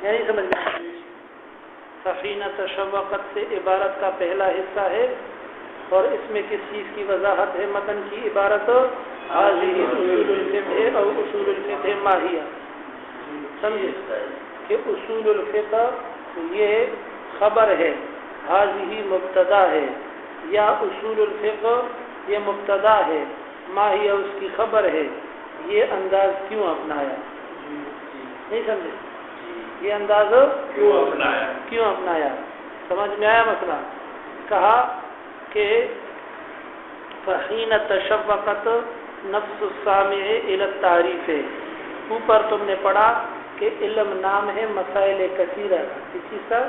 یعنی سمجھ میں سفینہ تشوقت سے عبارت کا پہلا حصہ ہے اور اس میں کس چیز کی وضاحت ہے؟ متن کی عبارت حاضی اصول الفقہ اور اصول الفقہ ماہیہ. سمجھے کہ اصول الفقہ یہ خبر ہے، حاضی مبتدا ہے، یا اصول الفقہ یہ مبتدا ہے، ماہیہ اس کی خبر ہے. یہ انداز کیوں اپنایا؟ نہیں سمجھے یہ انداز کیوں اپنایا؟ سمجھ میں آیا مسئلہ؟ کہا کہ فحین تشوقت نفس السامع الی التعریف. اوپر تم نے پڑھا کہ علم نام ہے مسائل کثیرہ. کس چیز کا؟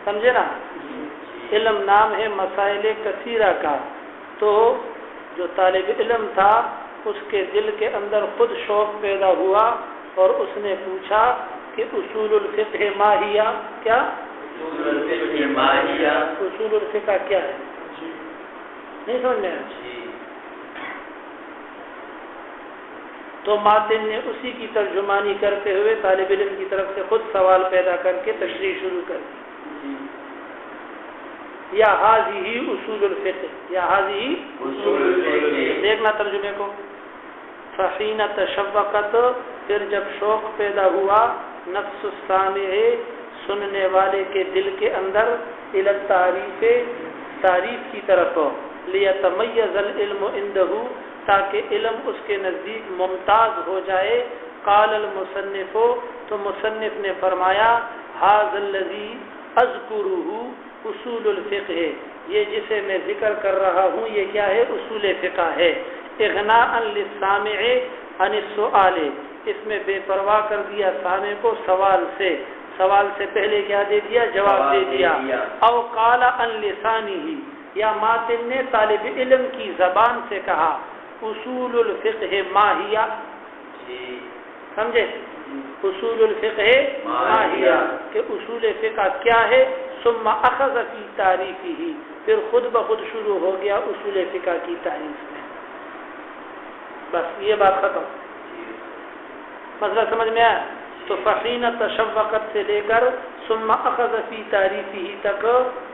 سمجھے نا؟ علم نام ہے مسائل کثیرہ کا. تو جو طالب علم تھا اس کے دل کے اندر خود شوق پیدا ہوا اور اس نے پوچھا کہ اصول الفقہ ماہیہ کیا؟ اصول الفقہ کیا ہے؟ نہیں سمجھ میں؟ تو ماتن نے اسی کی ترجمانی کرتے ہوئے طالب علم کی طرف سے خود سوال پیدا کر کے تشریح شروع کر دی. یا حاضی اصول الفقہ، یا حاضی اصول الفقہ. دیکھنا ترجمے کو. فحین تشوقت پھر جب شوق پیدا ہوا نفس السامع سننے والے کے دل کے اندر الی التعریف تعریف کی طرف لیتمیز العلم عنده تاکہ علم اس کے نزدیک ممتاز ہو جائے. قال المصنف تو مصنف نے فرمایا ھذا الذی اذکرہ اصول الفقہ، یہ جسے میں ذکر کر رہا ہوں یہ کیا ہے؟ اصول فقہ ہے. اغناء للسامع عن السؤال، اس میں بے پرواہ کر دیا سامع کو سوال سے. سوال سے پہلے کیا دے دیا؟ جواب دے دیا. او قال عن لسانہ، یا ماتن نے طالب علم کی زبان سے کہا اصول الفقہ ماہیہ. سمجھے؟ اصول الفقہ ماہیہ کہ اصول فقہ کیا ہے. ثم اخذ فی تعریفہ، پھر خود بخود شروع ہو گیا اصول فقہ کی تعریف میں. بس یہ بات ختم. مسئلہ سمجھ میں آیا؟ تو فحین تشوقت سے لے کر ثم اخذ فی تعریفہ تک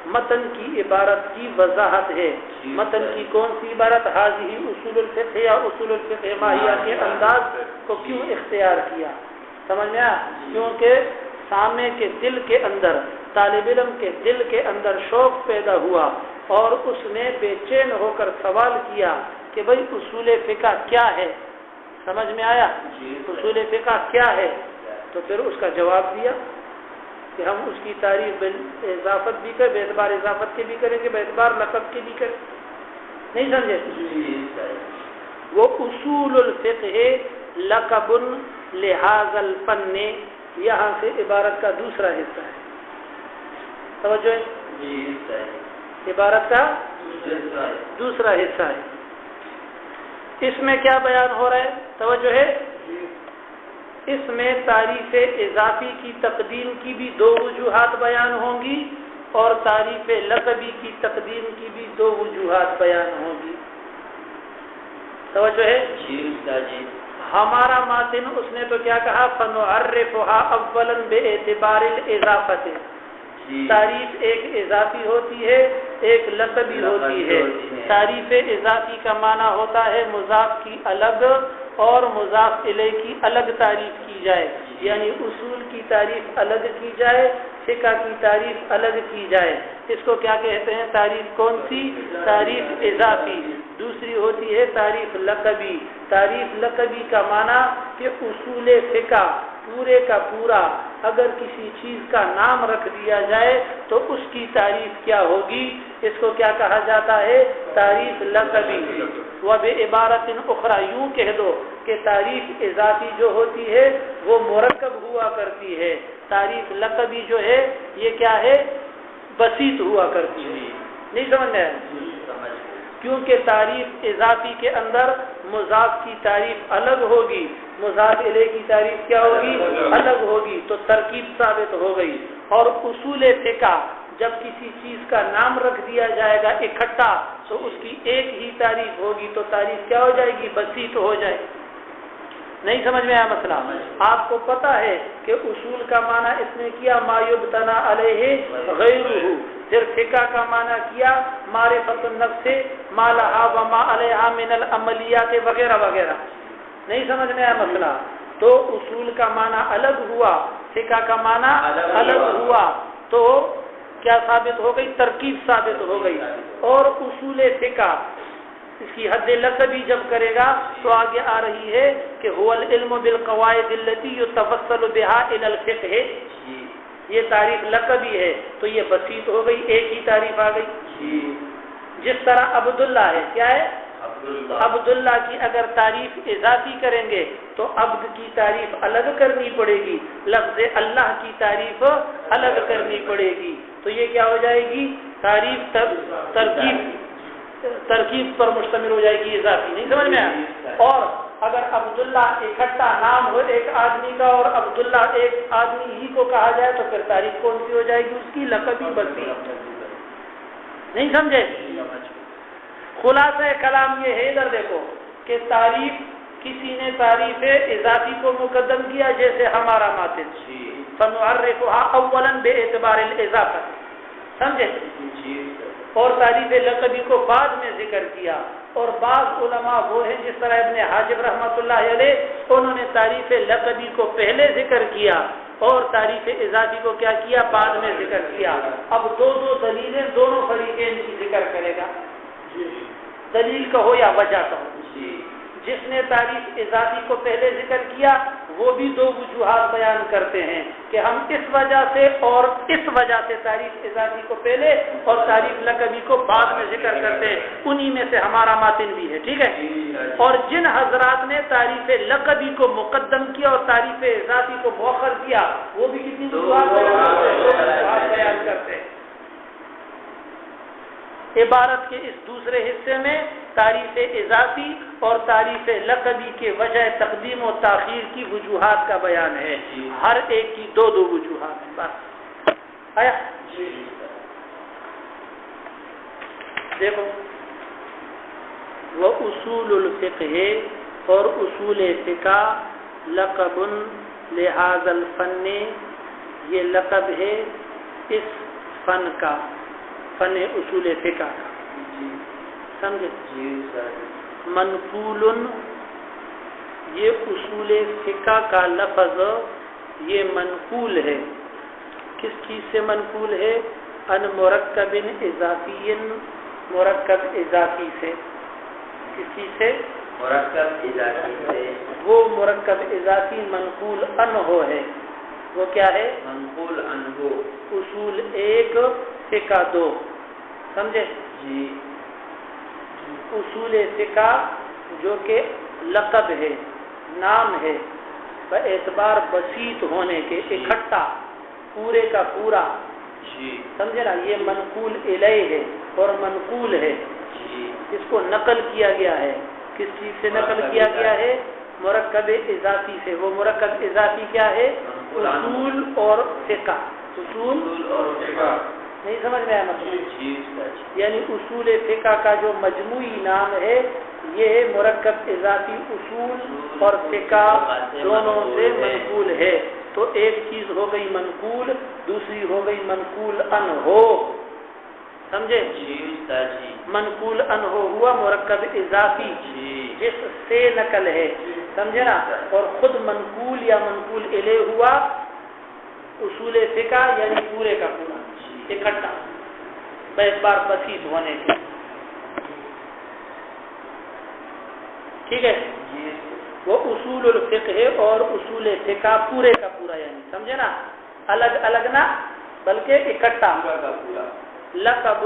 متن کی عبارت کی وضاحت ہے. متن کی کون سی عبارت؟ حاضی اصول الفقہ یا اصول الفقہ ماہیہ کے انداز کو کیوں اختیار کیا؟ سمجھ میں آیا؟ کیونکہ سامع کے دل کے اندر، طالب علم کے دل کے اندر شوق پیدا ہوا اور اس نے بے چین ہو کر سوال کیا کہ بھئی اصول فقہ کیا ہے؟ سمجھ میں آیا؟ اصول فقہ کیا ہے؟ تو پھر اس کا جواب دیا کہ ہم اس کی تعریف اضافت بھی کریں، بے اعتبار اضافت کے بھی کریں گے، بے اعتبار لقب کے بھی کریں. نہیں سمجھے؟ وہ اصول الفقہ لقب لہذا الفن، یہاں سے عبارت کا دوسرا حصہ ہے. توجہ ہے؟ عبارت کا دوسرا حصہ ہے. اس میں کیا بیان ہو رہا ہے؟ توجہ ہے؟ اس میں تعریف اضافی کی تقدیم کی بھی دو وجوہات بیان ہوں گی اور تعریف لقبی کی تقدیم کی بھی دو وجوہات بیان ہوں گی. توجہ ہے؟ جی. ہمارا ماتن اس نے تو کیا کہا؟ فنعرفها اولا باعتبار الاضافت. تعریف ایک اضافی ہوتی ہے، ایک لقبی ہوتی ہے. تعریف اضافی کا معنی ہوتا ہے مضاف کی الگ اور مضاف الیہ کی الگ تعریف کی جائے، یعنی اصول کی تعریف الگ کی جائے، فقہ کی تعریف الگ کی جائے. اس کو کیا کہتے ہیں؟ تعریف کون سی؟ تعریف اضافی. دوسری ہوتی ہے تعریف لقبی. تعریف لقبی کا معنی کہ اصول فقہ پورے کا پورا اگر کسی چیز کا نام رکھ دیا جائے تو اس کی تعریف کیا ہوگی؟ اس کو کیا کہا جاتا ہے؟ تعریف لقبی. وبعبارت اخرى، یوں کہہ دو کہ تعریف اضافی جو ہوتی ہے وہ مرکب ہوا کرتی ہے، تعریف لقبی جو ہے یہ کیا ہے؟ بسیط ہوا کرتی ہے. نہیں سمجھ میں؟ کیونکہ تعریف اضافی کے اندر مضاف کی تعریف الگ ہوگی، مضاف الیہ کی تعریف کیا ہوگی؟ الگ ہوگی. تو ترکیب ثابت ہو گئی. اور اصول فقہ جب کسی چیز کا نام رکھ دیا جائے گا اکٹھا تو اس کی ایک ہی تعریف ہوگی، تو تعریف کیا ہو جائے گی؟ بسیط ہو جائے. نہیں سمجھ میں آیا مسئلہ؟ آپ کو پتا ہے کہ اصول کا معنی اس نے کیا ما یبتنا علیہ غیرہ، پھر فقہ کا معنی کیا معرفت النفس ما لہا و ما علیہا من العملیات وغیرہ وغیرہ. نہیں سمجھ میں آیا مسئلہ؟ تو اصول کا معنی الگ ہوا، فقہ کا معنی الگ ہوا، تو کیا ثابت ہو گئی؟ ترکیب ثابت ہو گئی. اور اصول فقہ اس کی حد لقبی جب کرے گا تو آگے آ رہی ہے کہ هو العلم بالقواعد التي يتوصل بها الى الفقه، یہ تعریف لقبی ہے تو یہ بسیط ہو گئی، ایک ہی تعریف آ گئی. جس طرح عبداللہ ہے، کیا ہے؟ عبداللہ کی اگر تعریف اضافی کریں گے تو عبد کی تعریف الگ کرنی پڑے گی، لفظ اللہ کی تعریف الگ کرنی پڑے گی، تو یہ کیا ہو جائے گی؟ تعریف ترکیب پر مشتمل ہو جائے گی، اضافی. نہیں سمجھ میں آیا؟ اور اگر عبداللہ اکٹھا نام ہو ایک آدمی کا اور عبداللہ ایک آدمی ہی کو کہا جائے تو پھر تعریف کون سی ہو جائے گی؟ اس کی لقبی بستی. نہیں سمجھے؟ خلاصہ کلام یہ ہے، ادھر دیکھو کہ تعریف کسی نے تعریف اضافی کو مقدم کیا جیسے ہمارا ماتن فنعرفها اولا باعتبار الاضافہ، سمجھے؟ اور تعریف لقبی کو بعد میں ذکر کیا. اور بعض علماء وہ ہیں جس طرح ابن حاجب رحمۃ اللہ علیہ، انہوں نے تعریف لقبی کو پہلے ذکر کیا اور تعریف اضافی کو کیا کیا؟ بعد میں ذکر کیا. اب دو دلیلیں دونوں فریقین کی ذکر کرے گا، دلیل کہو یا وجہ کہو. جس نے تعریف اضافی کو پہلے ذکر کیا وہ بھی دو وجوہات بیان کرتے ہیں کہ ہم اس وجہ سے اور اس وجہ سے تعریف اضافی کو پہلے اور تعریف لقبی کو بعد میں ذکر کرتے ہیں، انہی میں سے ہمارا ماتن بھی ہے. ٹھیک ہے؟ اور جن حضرات نے تعریف لقبی کو مقدم کیا اور تعریف اضافی کو مؤخر کیا وہ بھی کتنی وجوہات بیان کرتے ہیں. عبارت کے اس دوسرے حصے میں تعریف اضافی اور تعریف لقبی کے وجہ تقدیم و تاخیر کی وجوہات کا بیان ہے. ہر ایک کی دو وجوہات ہیں. بس آیا؟ دیکھو، وہ اصول الفقہ اور اصول فقہ لقب لہذا الفن، یہ لقب ہے اس فن کا، فن اصول فقہ کا. سمجھے؟ منقول، یہ اصول فقہ کا لفظ یہ منقول ہے. کس چیز سے منقول ہے؟ ان مرکب اضافی، مرکب اضافی سے. کس چیز سے؟ مرکب اضافی سے. وہ مرکب اضافی منقول انہو ہے. وہ کیا ہے؟ منقول انہو. اصول 1 فقہ 2. سمجھے؟ جی. اصول فقہ جو کہ لقب ہے، نام ہے، باعتبار بسیط ہونے کے، اکٹھا پورے کا پورا. سمجھے نا؟ یہ منقول الیہ ہے اور منقول ہے. اس کو نقل کیا گیا ہے. کس چیز سے نقل کیا گیا ہے؟ مرکب اضافی سے. وہ مرکب اضافی کیا ہے؟ اصول اور فقہ. اصول اور فقہ. نہیں سمجھ میں آیا مطلب؟ یعنی اصول فقہ کا جو مجموعی نام ہے یہ مرکب اضافی اصول اور فقہ دونوں سے منقول ہے. تو ایک چیز ہو گئی منقول، دوسری ہو گئی منقول انہو. سمجھے؟ منقول انہو ہوا مرکب اضافی جس سے نقل ہے. سمجھے نا؟ اور خود منقول یا منقول الیہ ہوا اصول فقہ یعنی پورے کا پورا اکٹھا باعتبار بسیط ہونے کے. ٹھیک ہے؟ وہ اصول الفقہ ہے اور اصول فقہ پورے کا پورا، یعنی سمجھے نا؟ الگ الگ نہ بلکہ اکٹھا. لقب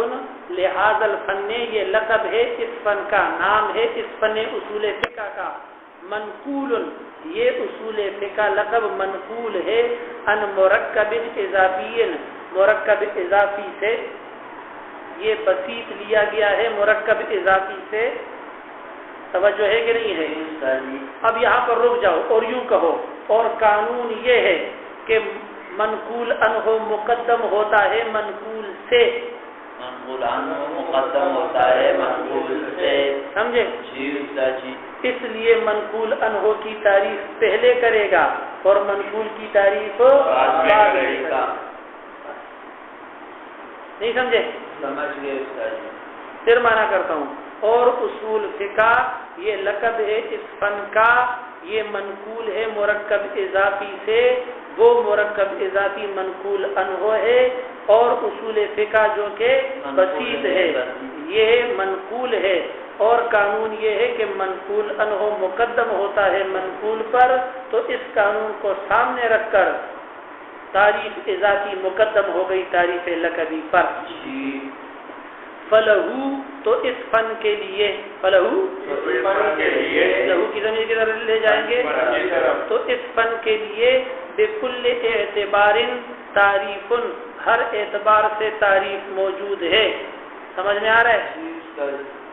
لہذا الفن، یہ لقب ہے اس فن کا، نام ہے اس فن اصول فقہ کا. منقول، یہ اصول فقہ لقب منقول ہے ان مرکب اضافی، مرکب اضافی سے. یہ بسیط لیا گیا ہے مرکب اضافی سے. توجہ ہے کہ نہیں ہے؟ اب یہاں پر رک جاؤ اور یوں کہو، اور قانون یہ ہے کہ منقول انہو مقدم ہوتا ہے منقول سے. منقول عنہ مقدم ہوتا ہے منقول سے. سمجھے؟ جی استاد جی. اس لیے منقول عنہ کی تعریف پہلے کرے گا اور منقول کی تعریف بعد میں کرے گا. نہیں سمجھے؟ سمجھ گئے استاد جی. پھر مانا کرتا ہوں. اور اصول فقہ یہ لقب ہے اس فن کا، یہ منقول ہے مرکب اضافی سے، وہ مرکب اضافی منقول عنہ ہے. اور اصول فقہ جو کہ بسیط ہے یہ منقول ہے. اور قانون یہ ہے کہ منقول عنہ مقدم ہوتا ہے منقول پر، تو اس قانون کو سامنے رکھ کر تعریف اضافی مقدم ہو گئی تعریف لقبی پر. فلہو تو اس فن کے لیے، فلہو لہو کی ضمیر کی طرف لے جائیں گے، تو اس فن کے لیے بکل اعتبار تعریف، ہر اعتبار سے تعریف موجود ہے. سمجھ میں آ رہا ہے؟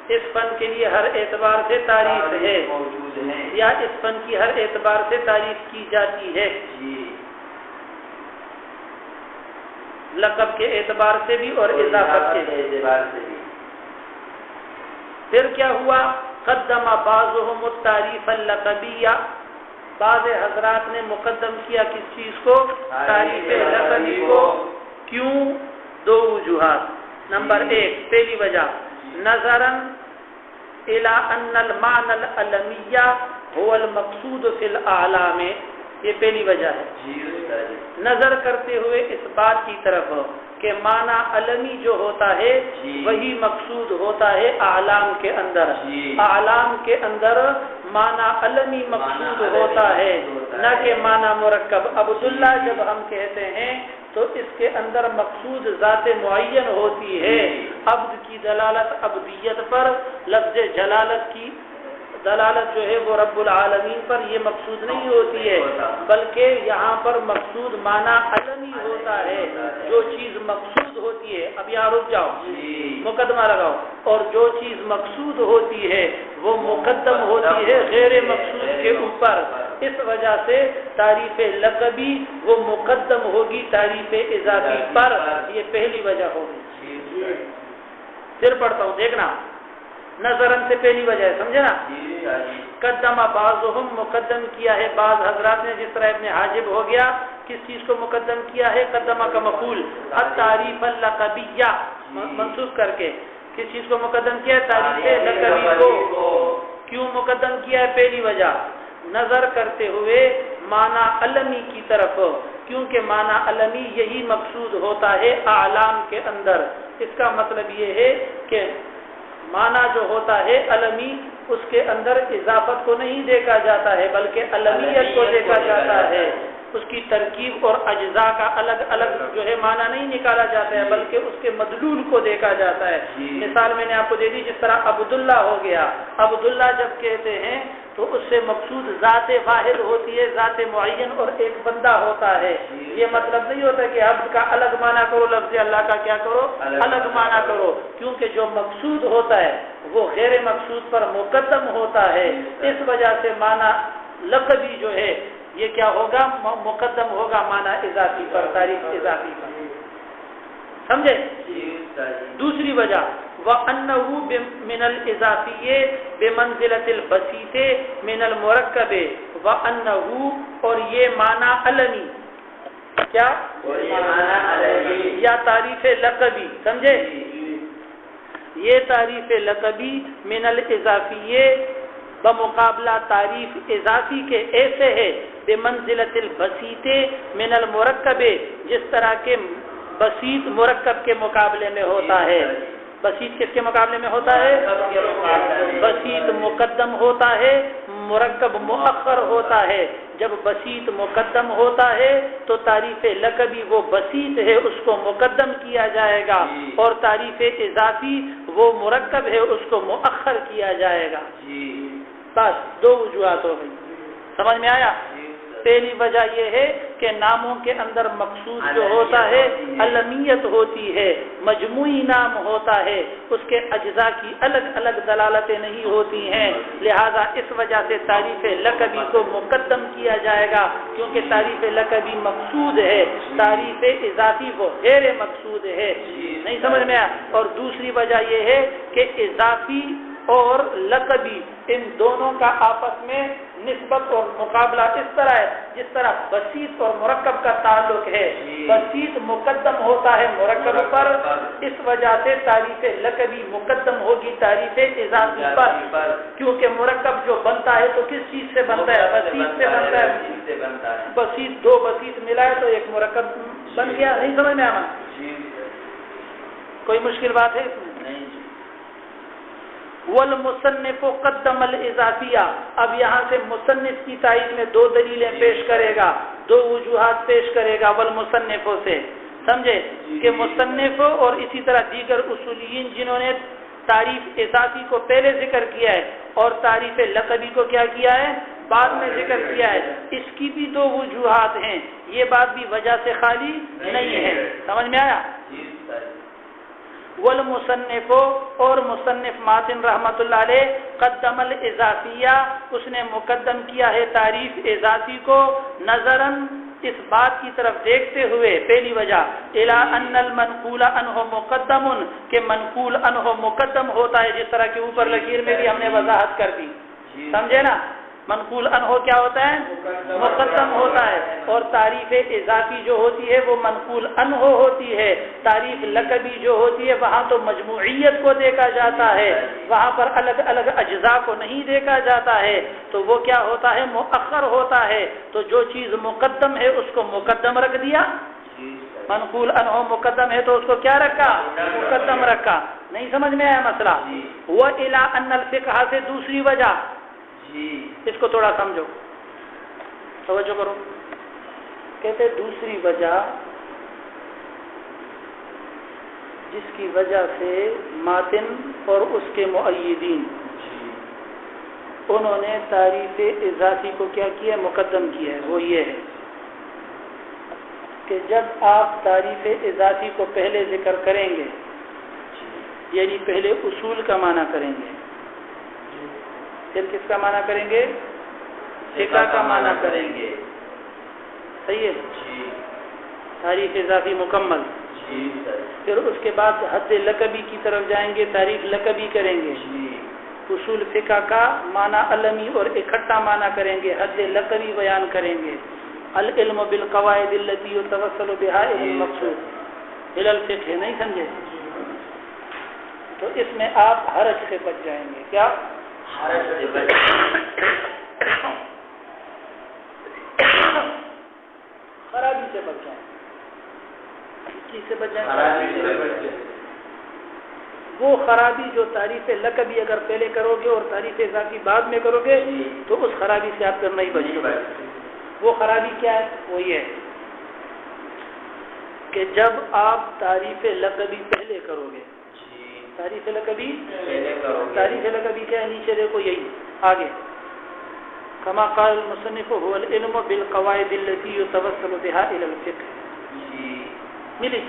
اس فن کے لیے ہر اعتبار سے تعریف ہے یا اس فن کی ہر اعتبار سے تعریف کی جاتی ہے، لقب کے اعتبار سے بھی اور اضافت کے اعتبار سے بھی. پھر کیا ہوا؟ قدم بعضهم التعریف اللقبیہ، بعض حضرات نے مقدم کیا کس چیز کو؟ تعریف لقبی کو. کیوں؟ دو وجوہات. نمبر ایک، پہلی وجہ نظراً الی ان المعنى العلمیہ هو المقصود فی الاعلام، یہ پہلی وجہ ہے. نظر کرتے ہوئے اس بات کی طرف کہ معنی علمی جو ہوتا ہے وہی مقصود ہوتا ہے اعلام کے اندر. اعلام کے اندر معنی علمی مقصود ہوتا ہے، نہ کہ معنی مرکب. عبداللہ جب ہم کہتے ہیں تو اس کے اندر مقصود ذات معین ہوتی ہے. عبد کی دلالت عبدیت پر، لفظ جلالت کی دلالت جو ہے وہ رب العالمین پر، یہ مقصود نہیں ہوتی ہے، بلکہ یہاں پر مقصود معنی علمی ہوتا ہے. جو چیز مقصود ہوتی ہے، اب یہاں رک جاؤ، مقدمہ لگاؤ، اور جو چیز مقصود ہوتی ہے وہ مقدم ہوتی ہے غیر مقصود کے اوپر. اس وجہ سے تعریف لقبی وہ مقدم ہوگی تعریف اضافی پر، یہ پہلی وجہ ہوگی. پھر پڑھتا ہوں، دیکھنا، نظرن سے پہلی وجہ ہے، سمجھے نا؟ قدم بعضهم مقدم کیا ہے بعض حضرات نے، جس طرح ابن حاجب ہو گیا. کس چیز کو مقدم کیا ہے؟ قدمہ کا مفعول التعریف اللقبیہ منصوب کر کے. کس چیز کو مقدم کیا ہے؟ تعریف لقبی کو. کیوں مقدم کیا ہے؟ پہلی وجہ نظر کرتے ہوئے معنی علمی کی طرف، کیونکہ معنی علمی یہی مقصود ہوتا ہے اعلام کے اندر. اس کا مطلب یہ ہے کہ معنی جو ہوتا ہے علمی، اس کے اندر اضافت کو نہیں دیکھا جاتا ہے بلکہ علمیت کو دیکھا جاتا ہے. اس کی ترکیب اور اجزاء کا الگ الگ جو ہے معنی نہیں نکالا جاتا ہے بلکہ اس کے مدلول کو دیکھا جاتا ہے. مثال میں نے آپ کو دے دی، جس طرح عبداللہ ہو گیا. عبداللہ جب کہتے ہیں تو اس سے مقصود ذات واحد ہوتی ہے، ذات معین، اور ایک بندہ ہوتا ہے. یہ مطلب نہیں ہوتا کہ عبد کا الگ معنی کرو، لفظ اللہ کا کیا کرو؟ الگ معنی کرو، کیونکہ جو مقصود ہوتا ہے وہ غیر مقصود پر مقدم ہوتا ہے. اس وجہ سے معنی لقبی جو ہے یہ کیا ہوگا؟ مقدم ہوگا معنی اضافی پر، تعریف اضافی پر. سمجھے؟ دوسری وجہ وَأَنَّهُ مِنَ الْإِضَافِيِّ بِمَنْزِلَةِ الْبَسِيطِ مِنَ الْمُرَكَّبِ وَأَنَّهُ، اور یہ معنی علمی، کیا؟ یا تعریف لقبی. سمجھے؟ یہ تعریف لقبی من الاضافیہ بمقابلہ تعریف اضافی کے ایسے ہے بمنزلۃ البسیط من المرکب، جس طرح کے بسیط مرکب کے مقابلے میں ہوتا ہے. بسیط کس کے مقابلے میں ہوتا ہے؟ بسیط مقدم ہوتا ہے، مرکب مؤخر ہوتا ہے. جب بسیط مقدم ہوتا ہے تو تعریف لقبی وہ بسیط ہے، اس کو مقدم کیا جائے گا، اور تعریف اضافی وہ مرکب ہے، اس کو مؤخر کیا جائے گا. بس دو وجوہات ہو گئی. سمجھ میں آیا؟ پہلی وجہ یہ ہے کہ ناموں کے اندر مقصود جو ہوتا ہے علمیت ہوتی ہے، مجموعی نام ہوتا ہے، اس کے اجزاء کی الگ الگ دلالتیں نہیں ہوتی ہیں، لہذا اس وجہ سے تعریف لقبی کو مقدم کیا جائے گا، کیونکہ تعریف لقبی مقصود ہے، تعریف اضافی وہ غیر مقصود ہے۔ نہیں سمجھ میں آیا؟ اور دوسری وجہ یہ ہے کہ اضافی اور لقبی ان دونوں کا آپس میں نسبت اور مقابلہ اس طرح ہے جس طرح بسیط اور مرکب کا تعلق ہے، بسیط مقدم ہوتا ہے مرکب پر، اس وجہ سے تعریف لقبی مقدم ہوگی تعریف اضافی پر، کیونکہ مرکب جو بنتا ہے تو کس چیز سے بنتا ہے؟ بسیط سے بنتا ہے، بسیط دو بسیط ملائے تو ایک مرکب بن گیا۔ نہیں سمجھ میں آنا؟ کوئی مشکل بات ہے اس میں؟ والمصنف قدم الاضافیہ، اب یہاں سے مصنف کی تائید میں دو دلیلیں پیش کرے گا، دو وجوہات پیش کرے گا والمصنفوں سے، سمجھے کہ مصنف اور اسی طرح دیگر اصولیین جنہوں نے تعریف اضافی کو پہلے ذکر کیا ہے اور تعریف لقبی کو کیا کیا ہے؟ بعد میں ذکر کیا ہے، اس کی بھی دو وجوہات ہیں، یہ بات بھی وجہ سے خالی نہیں ہے۔ سمجھ میں آیا؟ والمصنف اور مصنف ماتن رحمت اللہ علیہ قدم الاضافیہ، اس نے مقدم کیا ہے تعریف اضافی کو نظراً اس بات کی طرف دیکھتے ہوئے، پہلی وجہ الی ان المنقول عنہ مقدم، کہ منقول عنہ مقدم ہوتا ہے، جس طرح کہ اوپر لکیر میں بھی ہم نے وضاحت کر دی، سمجھے نا؟ منقول عنہ کیا ہوتا ہے؟ مقدم ہوتا ہے، اور تعریف اضافی جو ہوتی ہے وہ منقول عنہ ہوتی ہے، تعریف لقبی جو ہوتی ہے وہاں تو مجموعیت کو دیکھا جاتا ہے، وہاں پر الگ الگ اجزاء کو نہیں دیکھا جاتا ہے، تو وہ کیا ہوتا ہے؟ مؤخر ہوتا ہے، تو جو چیز مقدم ہے اس کو مقدم رکھ دیا، منقول عنہ مقدم ہے تو اس کو کیا رکھا؟ مقدم رکھا۔ نہیں سمجھ میں آیا مسئلہ؟ وَإِلَىٰ أَنَّ الْفِقْهَ سے دوسری وجہ، اس کو تھوڑا سمجھو، توجہ کرو، کہتے دوسری وجہ جس کی وجہ سے ماتن اور اس کے مؤیدین انہوں نے تعریف اضافی کو کیا کیا؟ مقدم کیا ہے، وہ یہ ہے کہ جب آپ تعریف اضافی کو پہلے ذکر کریں گے، یعنی پہلے اصول کا معنی کریں گے، پھر کس کا معنی کریں گے؟ فقہ کا معنی کریں گے، صحیح ہے؟ تعریف اضافی مکمل، پھر اس کے بعد حد لقبی کی طرف جائیں گے، تعریف لقبی کریں گے، اصول فقہ کا معنی علمی اور اکٹھا معنی کریں گے، حد لقبی بیان کریں گے، العلم بالقواعد التي يتوصل بها الى المقصود الى الفقه، نہیں سمجھے؟ تو اس میں آپ حرج سے بچ جائیں گے، کیا؟ خرابی سے بچ جائیں، کس سے بچ جائیں؟ وہ خرابی جو تعریف لقبی اگر پہلے کرو گے اور تعریف اضافی بعد میں کرو گے تو اس خرابی سے آپ کرنا ہی بچ گے۔ وہ خرابی کیا ہے؟ وہ یہ ہے کہ جب آپ تعریف لقبی پہلے کرو گے، تعریف لقبی کیا ہے؟ نیچے دیکھو، یہی آگے کما قال المصنف هو العلم بالقواعد التي يتوصل بها الى الفقه، ملی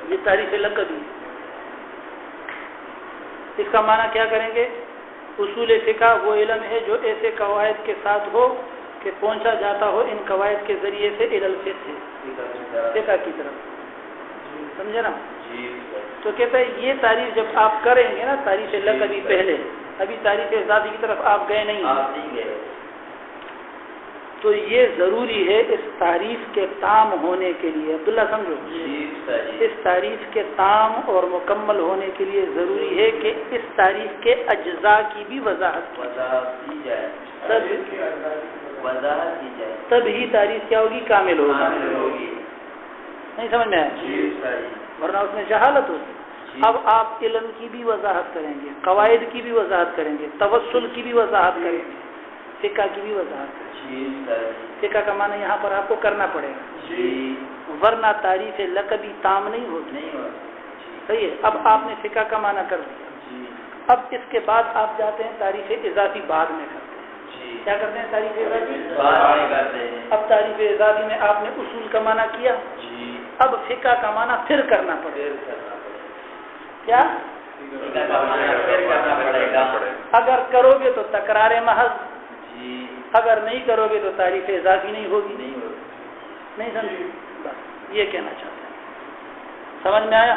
یہ تعریف لقبی، اس کا معنی کیا کریں گے؟ اصول فقہ وہ علم ہے جو ایسے قواعد کے ساتھ ہو کہ پہنچا جاتا ہو ان قواعد کے ذریعے سے الى الفقه، فقہ کی طرف، سمجھے نا؟ تو کہتا ہے یہ تعریف جب آپ کریں گے نا، تعریف لقبی پہلے، ابھی تعریف اضافی کی طرف آپ گئے نہیں، تو یہ ضروری ہے اس تعریف کے تام ہونے کے لیے، عبداللہ سمجھو، اس تعریف کے تام اور مکمل ہونے کے لیے ضروری ہے کہ اس تعریف کے اجزاء کی بھی وضاحت کی جائے، تب ہی تعریف کیا ہوگی؟ کامل ہوگی۔ نہیں سمجھ میں آیا؟ ورنہ اس میں جہالت ہوتی۔ اب آپ علم کی بھی وضاحت کریں گے، قواعد کی بھی وضاحت کریں گے، توسل کی بھی وضاحت کریں گے، فقہ کی بھی وضاحت کریں گے۔ فقہ کا معنی یہاں پر آپ کو کرنا پڑے گا، ورنہ تعریف لقبی تام نہیں ہوتی، صحیح ہے؟ اب آپ نے فقہ کا معنی کر دیا، اب اس کے بعد آپ جاتے ہیں تعریف اضافی بعد میں کرتے ہیں، کیا کرتے ہیں؟ تعریف اضافی کرتے ہیں. اب تعریف اضافی میں آپ نے اصول کا معنی کیا، اب فقہ کا معنی پھر کرنا پڑے گا. کیا کرنا پڑے گا؟ اگر کرو گے تو تکرار محض، اگر نہیں کرو گے تو تعریف اضافی نہیں ہوگی. نہیں سمجھے؟ بس یہ کہنا چاہتے ہیں. سمجھ میں آیا؟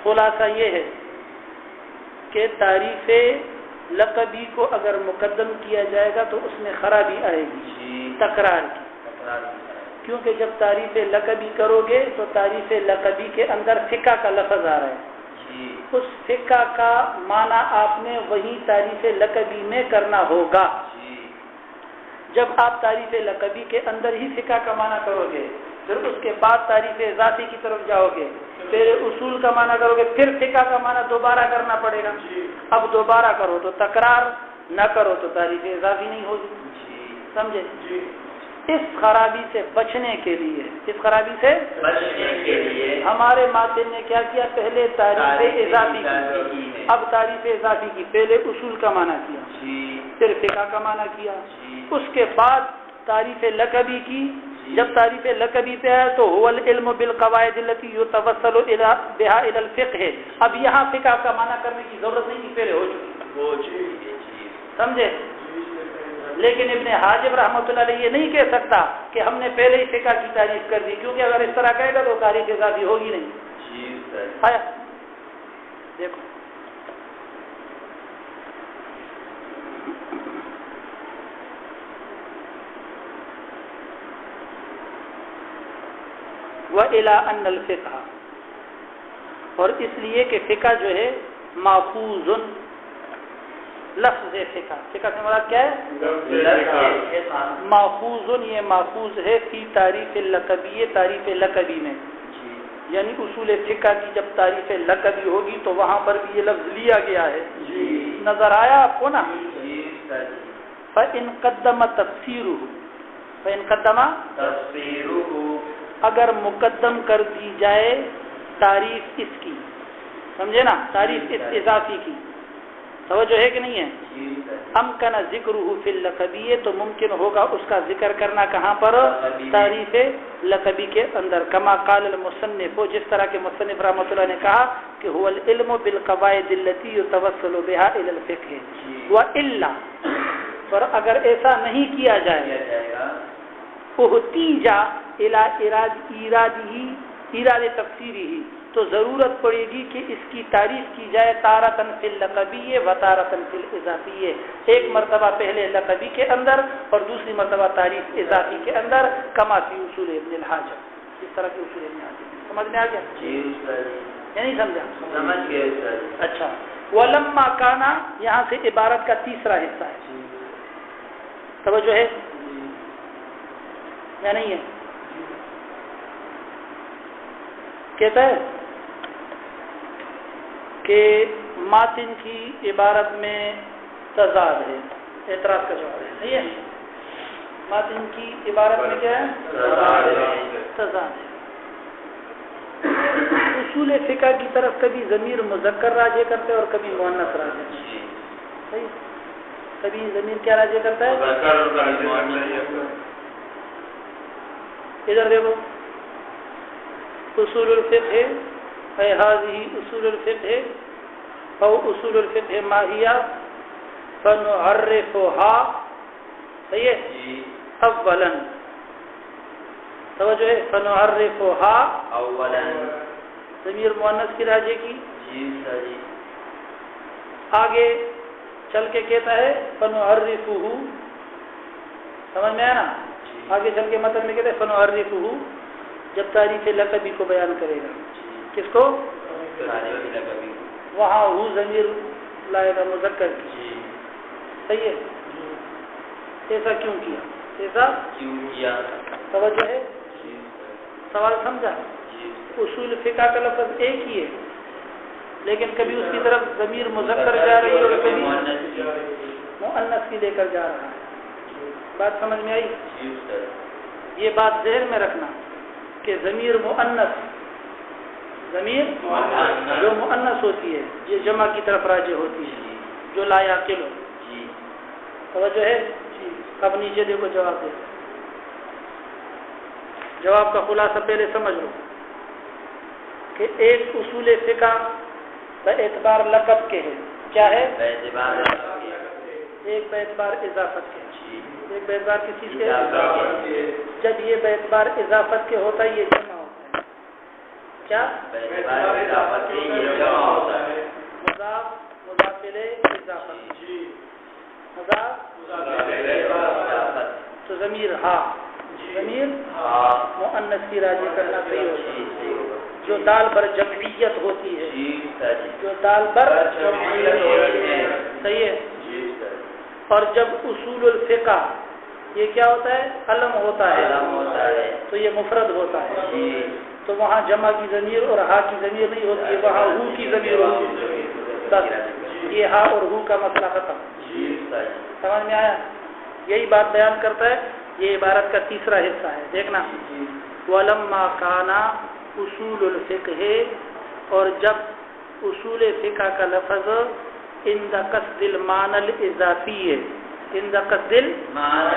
خلاصہ یہ ہے کہ تعریف لقبی کو اگر مقدم کیا جائے گا تو اس میں خرابی آئے گی تکرار کی. کیونکہ جب تعریف لقبی کرو گے تو تعریف لقبی کے اندر فقہ کا لفظ آ رہا ہے، اس فقہ کا معنی آپ نے وہی تعریف لقبی میں کرنا ہوگا. جب آپ تعریف لقبی کے اندر ہی فقہ کا معنی کرو گے، پھر اس کے بعد تعریف ذاتی کی طرف جاؤ گے، پھر اصول کا معنی کرو گے، پھر فقہ کا معنی دوبارہ کرنا پڑے گا. اب دوبارہ کرو تو تکرار، نہ کرو تو تعریف اضافی نہیں ہوگی. سمجھے؟ اس خرابی سے بچنے کے لیے، اس خرابی سے بچنے کے لیے ہمارے ماتن نے کیا کیا؟ پہلے تعریف اضافی کی، اب تعریف اضافی کی، پہلے اصول کا معنی کیا، پھر فقہ کا معنی کیا، اس کے بعد تعریف لقبی کی. جب تعریف لقبی پہ ہے تو هو العلم بالقواعد التي يتوصل بها الى الفقه. اب یہاں فقہ کا معنی کرنے کی ضرورت نہیں تھی، پہلے ہو چکی. سمجھے؟ لیکن ابن حاجب رحمۃ اللہ علیہ یہ نہیں کہہ سکتا کہ ہم نے پہلے ہی فقہ کی تعریف کر دی، کیونکہ اگر اس طرح کہے گا تو تعریف اضافی ہوگی نہیں. آیا دیکھو وَإِلَىٰ أَنَّ الْفِقْهَ، اور اس لیے کہ فقہ جو ہے ماخوذ، لفظ فقہ، فقہ سے مراد کیا ہے؟ ماخوذ، یہ ماخوذ ہے فی تعریف لقبی، تعریف لقبی میں. یعنی اصول فقہ کی جب تعریف لقبی ہوگی تو وہاں پر بھی یہ لفظ لیا گیا ہے. نظر آیا آپ کو نا؟ فَإِنْ قَدَّمَ تَفْسِيرُهُ، فَإِنْ قَدَّمَ تفسیرُهُ، اگر مقدم کر دی جائے تعریف اس کی، سمجھے نا، تعریف اس اضافی کی. توجہ ہے کہ نہیں ہے؟ امکن ذکرہ فی اللقبی، تو ممکن ہوگا اس کا ذکر کرنا کہاں پر؟ تعریف لقبی کے اندر. کما قال المصنف، جس طرح کے مصنف رحمۃ اللہ نے کہا کہ هو العلم بالقواعد التي يتوصل بها الى الفقه والا، پر اگر ایسا نہیں کیا جائے احتیجا الى ایراد تفسیری، تو ضرورت پڑے گی کہ اس کی تعریف کی جائے تارتن فی اللقبی و تارتن فی الاضافی، ایک مرتبہ پہلے لقبی کے اندر اور دوسری مرتبہ تعریف اضافی کے اندر. کما فی اصول ابن الحاجب، اس طرح کے اصول ابن حاجب. سمجھ میں آ گیا؟ یا نہیں سمجھا؟ سمجھ گئے سر. اچھا. ولما کانا، یہاں سے عبارت کا تیسرا حصہ ہے. توجہ ہے یا نہیں ہے؟ کہتا ہے کہ ماتن کی عبارت میں تضاد ہے. اعتراض کا جواب ہے، صحیح ہے؟ ماتن کی عبارت میں کیا ہے؟ تضاد ہے. اصول فقہ کی طرف کبھی ضمیر مذکر راجع کرتے اور کبھی مؤنث راجع. صحیح؟ کبھی ضمیر کیا راجع کرتا ہے؟ ادھر دیکھو، اصول الفقہ ہے هذه اصول الفقہ او اصول الفقہ ما هي فنعرفها. صحیح ہے؟ اولا، توجہ ہے، فنعرفها اولا ضمیر مؤنث کی راجع کی. جی. آگے چل کے کہتا ہے فنعرفه، سمجھ میں آیا نا؟ آگے چل کے مطلب میں کہتے ہیں فنعرفه، جب تعریف لقبی کو بیان کرے گا. کس کو؟ وہاں ہو ضمیر لائے گا مذکر کی. صحیح ہے؟ ایسا کیوں کیا؟ ایسا کیوں کیا؟ توجہ ہے؟ سوال سمجھا؟ اصول فقہ کا لفظ ایک ہی ہے، لیکن کبھی اس کی طرف ضمیر مذکر جا رہی ہے اور کبھی مؤنث کی لے کر جا رہا ہے. بات سمجھ میں آئی؟ یہ بات ذہن میں رکھنا کہ ضمیر مؤنث، ضمیر جو مؤنث ہوتی ہے یہ جمع کی طرف راجع ہوتی ہے، جو لا یعقل ہو. توجہ ہے؟ اب نیچے دیکھو جواب دے. جواب کا خلاصہ پہلے سمجھ لو کہ ایک اصول فقہ باعتبار لقب کے ہے. کیا ہے؟ ایک باعتبار اضافت کے. ایک باعتبار کس چیز کے؟ جب یہ باعتبار اضافت کے ہوتا ہے یہ جمع ہوتا ہے. کیا؟ مضاف مضاف الیہ اضافت. مضاف تو ضمیر ہا ضمیر مؤنث کی راضی کرنا صحیح ہوتا. جو دال بر جمعیت ہوتی ہے. جو دال بر جمعیت ہوتی ہے. صحیح ہے. اور جب اصول الفقہ یہ کیا ہوتا ہے؟ علم ہوتا ہے تو یہ مفرد ہوتا ہے. تو وہاں جمع کی ضمیر اور ہا کی ضمیر نہیں ہوتی ہے, وہاں ہو کی ضمیر ہوتی ہے. بس یہ ہا اور ہو کا مسئلہ ختم. سمجھ میں آیا؟ یہی بات بیان کرتا ہے. یہ عبارت کا تیسرا حصہ ہے. دیکھنا وَلَمَّا كَانَ اصول الفقہ, اور جب اصول فقہ کا لفظ عند قصد المعنى الاضافی ہے. عند قصد المعنى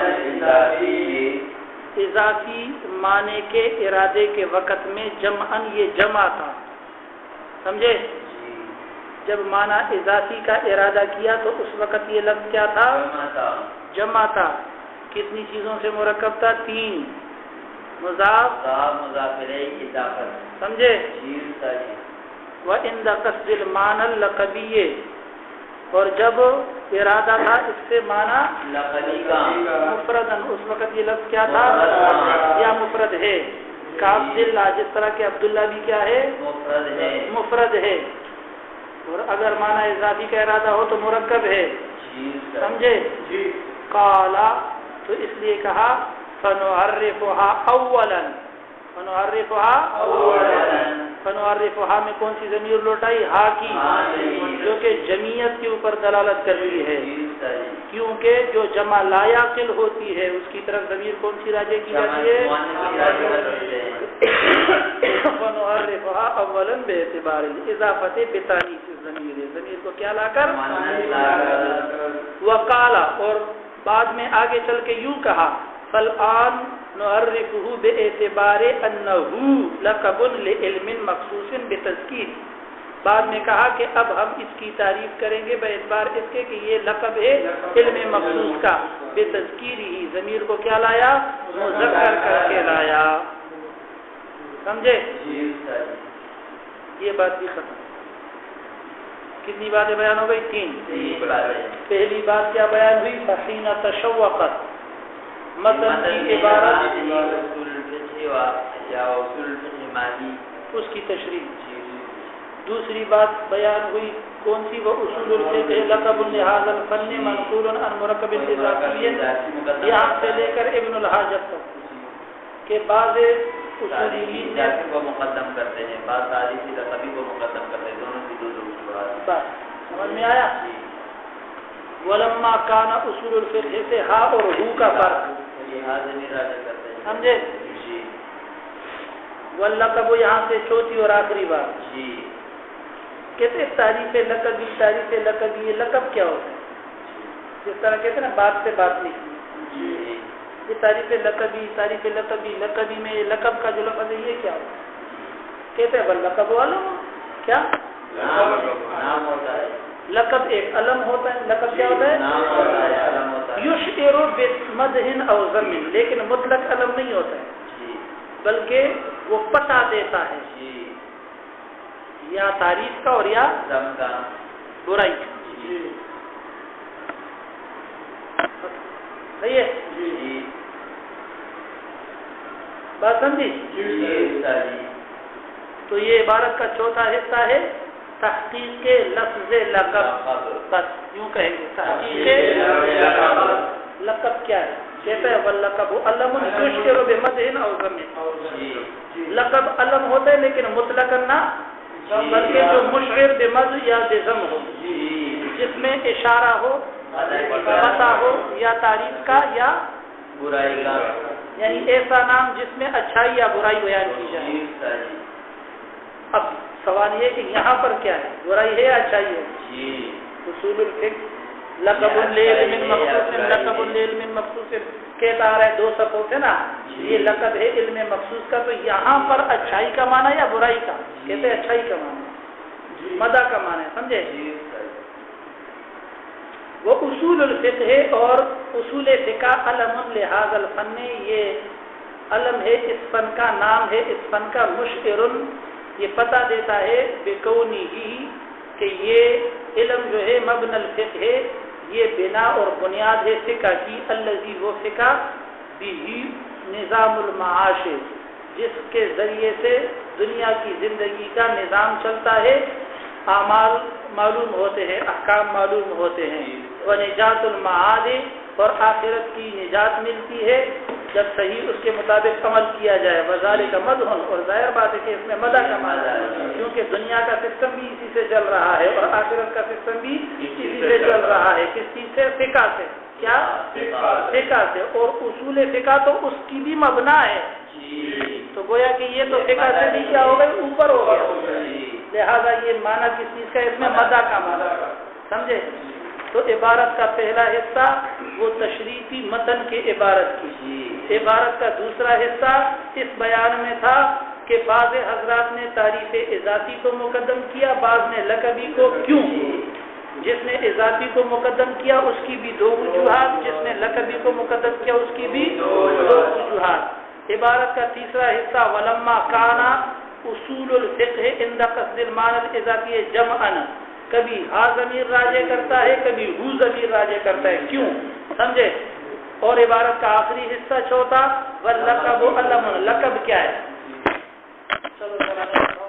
اضافی معنی کے ارادے کے وقت میں جمعاً یہ جمع تھا. سمجھے؟ جب معنی اضافی کا ارادہ کیا تو اس وقت یہ لفظ کیا تھا؟ جمع تھا. کتنی چیزوں سے مرکب تھا؟ 3. مضاف مضاف الیہ اضافت. سمجھے؟ وعند قصد المعنى اللقبی, اور جب ارادہ تھا اس سے معنی مفردن, اس وقت یہ لفظ کیا تھا؟ یا مفرد ہے. کعبداللہ, جس طرح کہ عبداللہ بھی کیا ہے؟ مفرد ہے. اور اگر معنی اضافی کا ارادہ ہو تو مرکب ہے. سمجھے؟ قالا, تو اس لیے کہا فنعرفها اولا. فنعرفها اولا, فنعرفها میں کون سی ضمیر لوٹائی؟ ہا کی, جو کہ جمعیت کے اوپر دلالت کرتی ہے. کیونکہ جو جمع لا یعقل ہوتی ہے اس کی طرف ضمیر کون سی راجع کی جاتی ہے؟ فنعرفها اولا باعتبار الاضافت بتانیث الضمیر. ضمیر کو کیا لا کر؟ وقالا, اور بعد میں آگے چل کے یوں کہا فالآن نعرفه باعتبار انه لقب لعلم مخصوص بتذکیر. بعد میں کہا کہ اب ہم اس کی تعریف کریں گے باعتبار اس کے کہ یہ لقب ہے علم مخصوص کا. بتذکیر ہی, ضمیر کو کیا لایا؟ مذکر کر کے لایا. سمجھے؟ یہ بات بھی ختم. کتنی باتیں بیان ہو گئی؟ 3. پہلی بات کیا بیان ہوئی؟ فحین تشوقت, متن کی عبارت اس کی تشریح. دوسری بات بیان ہوئی کون سی؟ وہ اصول الفقہ لقب لهذا الفن منقول عن مرکب اضافی, یہاں سے لے کر ابن الحاجت تک کہ بعض اصولیین نے کو مقدم کرتے ہیں, بعض تاریخی لقبی کو مقدم کرتے ہیں. دونوں کی دو بات سمجھ میں آیا؟ ولما کان اصول الفقہ سے ہا اور ہو کا فرق سمجھے؟ واللقب یہاں سے چوتھی اور آخری بات کہتے ہیں تعریف لقبی. تعریف لقبی, یہ لقب کیا ہوتا ہے؟ جس طرح کہتے ہیں نا بات سے بات نہیں. یہ تعریف لقبی, تعریف لقبی. لقبی میں لقب کا جو لفظ ہے یہ کیا ہوتا ہے؟ کہتے ہیں واللقب علم. کیا نام ہوتا ہے؟ لقب ایک علم ہوتا ہے. لقب کیا ہوتا ہے؟ یشعر بمدح او ذم, لیکن مطلق علم نہیں ہوتا ہے بلکہ وہ پتہ دیتا ہے یا تعریف کا اور یا برائی کا. صحیح ہے؟ بات سمجھی؟ تو یہ عبارت کا چوتھا حصہ ہے تحقیق لفظ لقب. بس یوں کہیں گے تحقیق لقب کیا ہے؟ کہتا ہے واللقب علم یشعر بمدح او ذم. لقب علم ہوتا ہے لیکن مطلق نہ, بلکہ جو مشعر بمدح یا بذم ہو, جس میں اشارہ ہو, پتہ ہو یا تعریف کا یا برائی کا, یعنی ایسا نام جس میں اچھائی یا برائی بیان کی جائے. اب سوال یہ کہ یہاں پر کیا ہے؟ برائی ہے یا اچھائی ہے؟ اصول الفقہ لقب العلم مخصوص لقب العلم مخصوص کہتا آ رہا ہے 2 صفوں سے نا، یہ لقب ہے علم مخصوص کا، تو یہاں پر اچھائی کا معنی یا برائی کا؟ کہتے ہیں اچھائی کا معنی، مدح کا معنی ہے، سمجھے؟ وہ اصول الفقہ اور اصول فقہ علم لہذا الفن، یہ علم ہے اس فن کا، نام ہے اس فن کا، مشعر یہ پتہ دیتا ہے بکونی ہی کہ یہ علم جو ہے مبنی الفقہ ہے، یہ بنا اور بنیاد ہے فقہ کی، الذی وہ فقہ بھی نظام المعاش جس کے ذریعے سے دنیا کی زندگی کا نظام چلتا ہے، اعمال معلوم ہوتے ہیں، احکام معلوم ہوتے ہیں، ونجات المعاد اور آخرت کی نجات ملتی ہے جب صحیح اس کے مطابق عمل کیا جائے، وذالک مدح، اور ظاہر بات ہے کہ اس میں مدح کا معنی ہے، کیونکہ دنیا کا سسٹم بھی اسی سے چل رہا ہے اور آخرت کا سسٹم بھی اسی سے چل رہا ہے، کس چیز سے؟ فقہ سے، کیا؟ فقہ سے، اور اصول فقہ تو اس کی بھی مبنا ہے، تو گویا کہ یہ تو فقہ سے بھی کیا ہو گئے، اوپر ہو گیا، لہذا یہ معنی کس چیز کا؟ اس میں مدح کا معنی، سمجھے؟ تو عبارت کا پہلا حصہ وہ تشریفی متن کے عبارت کی، عبارت کا دوسرا حصہ اس بیان میں تھا کہ بعض حضرات نے تعریف اضافی کو مقدم کیا، بعض نے لقبی کو، کیوں؟ جس نے اضافی کو مقدم کیا اس کی بھی 2 وجوہات، جس نے لقبی کو مقدم کیا اس کی بھی 2 وجوہات۔ عبارت کا تیسرا حصہ ولما کانا اصول الفقہ عند قصد المعنى الاضافی جمعا، کبھی ہا ضمیر راجع کرتا ہے، کبھی ہو ضمیر راجع کرتا ہے، کیوں؟ سمجھے؟ اور عبارت کا آخری حصہ چوتھا واللقب علم، لقب کیا ہے؟ چلو